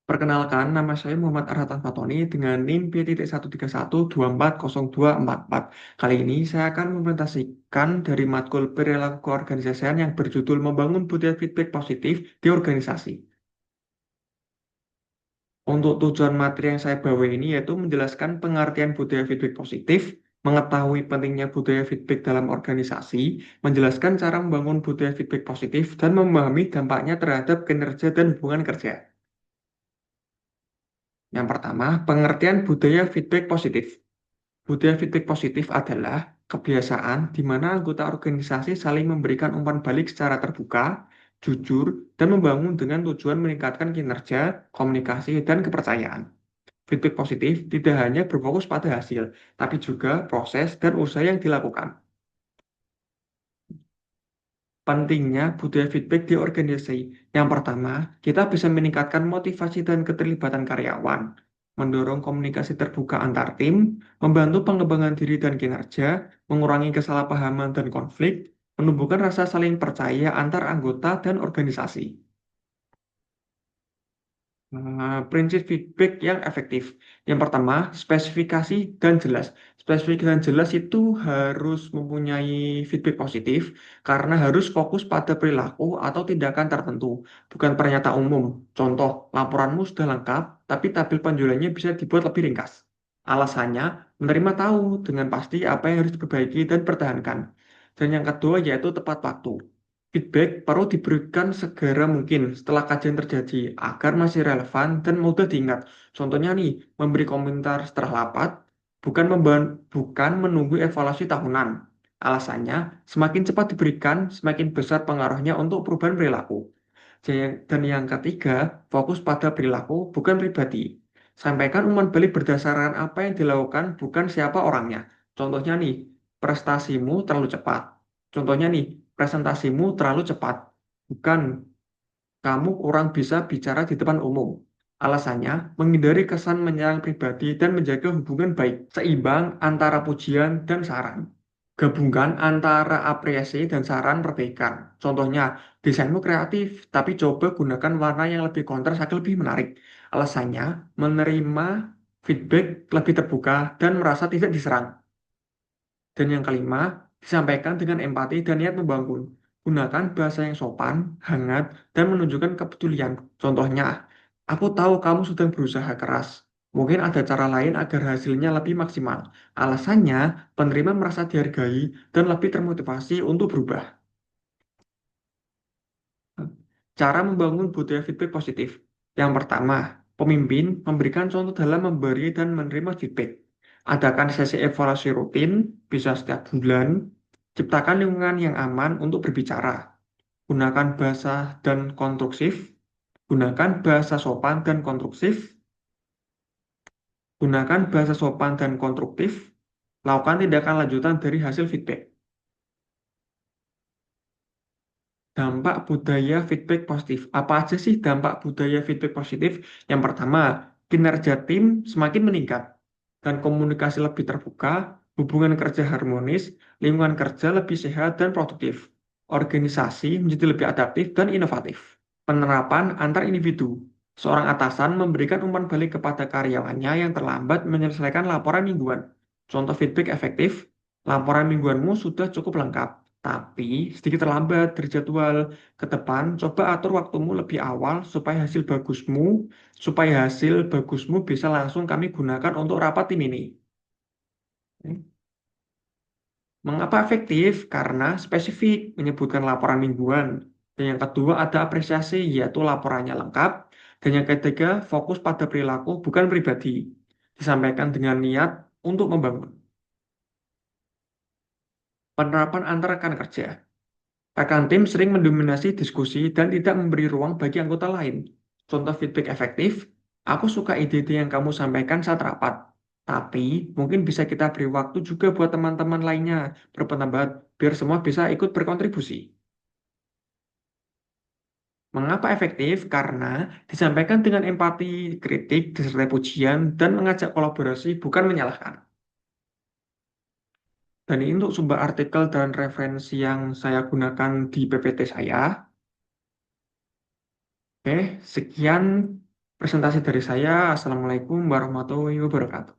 Perkenalkan, nama saya Muhammad Arhatan Fatoni dengan NIM P.131240244. Kali ini saya akan mempresentasikan dari matkul perilaku keorganisasian yang berjudul Membangun Budaya Feedback Positif di Organisasi. Untuk tujuan materi yang saya bawa ini yaitu menjelaskan pengertian budaya feedback positif, mengetahui pentingnya budaya feedback dalam organisasi, menjelaskan cara membangun budaya feedback positif, dan memahami dampaknya terhadap kinerja dan hubungan kerja. Yang pertama, pengertian budaya feedback positif. Budaya feedback positif adalah kebiasaan di mana anggota organisasi saling memberikan umpan balik secara terbuka, jujur, dan membangun dengan tujuan meningkatkan kinerja, komunikasi, dan kepercayaan. Feedback positif tidak hanya berfokus pada hasil, tapi juga proses dan usaha yang dilakukan. Pentingnya budaya feedback di organisasi. Yang pertama, kita bisa meningkatkan motivasi dan keterlibatan karyawan, mendorong komunikasi terbuka antar tim, membantu pengembangan diri dan kinerja, mengurangi kesalahpahaman dan konflik, menumbuhkan rasa saling percaya antar anggota dan organisasi. Prinsip feedback yang efektif. Yang pertama, spesifikasi dan jelas. Spesifik dan jelas itu harus mempunyai feedback positif karena harus fokus pada perilaku atau tindakan tertentu, bukan pernyataan umum. Contoh, laporanmu sudah lengkap, tapi tabel penjualannya bisa dibuat lebih ringkas. Alasannya, menerima tahu dengan pasti apa yang harus diperbaiki dan pertahankan. Dan yang kedua yaitu tepat waktu. Feedback perlu diberikan segera mungkin setelah kajian terjadi agar masih relevan dan mudah diingat. Contohnya nih, memberi komentar setelah rapat, bukan menunggu evaluasi tahunan. Alasannya, semakin cepat diberikan, semakin besar pengaruhnya untuk perubahan perilaku. Dan yang ketiga, fokus pada perilaku, bukan pribadi. Sampaikan umpan balik berdasarkan apa yang dilakukan, bukan siapa orangnya. Contohnya nih, prestasimu terlalu cepat. Contohnya nih, presentasimu terlalu cepat. Bukan kamu kurang bisa bicara di depan umum. Alasannya, menghindari kesan menyerang pribadi dan menjaga hubungan baik, seimbang antara pujian dan saran. Gabungkan antara apresiasi dan saran perbaikan. Contohnya, desainmu kreatif, tapi coba gunakan warna yang lebih kontras agar lebih menarik. Alasannya, menerima feedback lebih terbuka dan merasa tidak diserang. Dan yang kelima, disampaikan dengan empati dan niat membangun. Gunakan bahasa yang sopan, hangat, dan menunjukkan kepedulian. Contohnya, aku tahu kamu sedang berusaha keras. Mungkin ada cara lain agar hasilnya lebih maksimal. Alasannya, penerima merasa dihargai dan lebih termotivasi untuk berubah. Cara membangun budaya feedback positif. Yang pertama, pemimpin memberikan contoh dalam memberi dan menerima feedback. Adakan sesi evaluasi rutin, bisa setiap bulan. Ciptakan lingkungan yang aman untuk berbicara. Gunakan bahasa dan konstruksif. Gunakan bahasa sopan dan konstruktif. Gunakan bahasa sopan dan konstruktif. Lakukan tindakan lanjutan dari hasil feedback. Dampak budaya feedback positif. Apa aja sih dampak budaya feedback positif? Yang pertama, kinerja tim semakin meningkat dan komunikasi lebih terbuka, hubungan kerja harmonis, lingkungan kerja lebih sehat dan produktif. Organisasi menjadi lebih adaptif dan inovatif. Penerapan antar individu. Seorang atasan memberikan umpan balik kepada karyawannya yang terlambat menyelesaikan laporan mingguan. Contoh feedback efektif, laporan mingguanmu sudah cukup lengkap, tapi sedikit terlambat dari jadwal. Ke depan, coba atur waktumu lebih awal supaya hasil bagusmu bisa langsung kami gunakan untuk rapat tim ini. Mengapa efektif? Karena spesifik, menyebutkan laporan mingguan. Dan yang kedua ada apresiasi, yaitu laporannya lengkap. Dan yang ketiga, fokus pada perilaku, bukan pribadi. Disampaikan dengan niat untuk membangun. Penerapan antar rekan kerja. Rekan tim sering mendominasi diskusi dan tidak memberi ruang bagi anggota lain. Contoh feedback efektif, aku suka ide-ide yang kamu sampaikan saat rapat. Tapi mungkin bisa kita beri waktu juga buat teman-teman lainnya berpendapat biar semua bisa ikut berkontribusi. Mengapa efektif? Karena disampaikan dengan empati, kritik, disertai pujian, dan mengajak kolaborasi bukan menyalahkan. Dan ini untuk sumber artikel dan referensi yang saya gunakan di PPT saya. Oke, sekian presentasi dari saya. Assalamualaikum warahmatullahi wabarakatuh.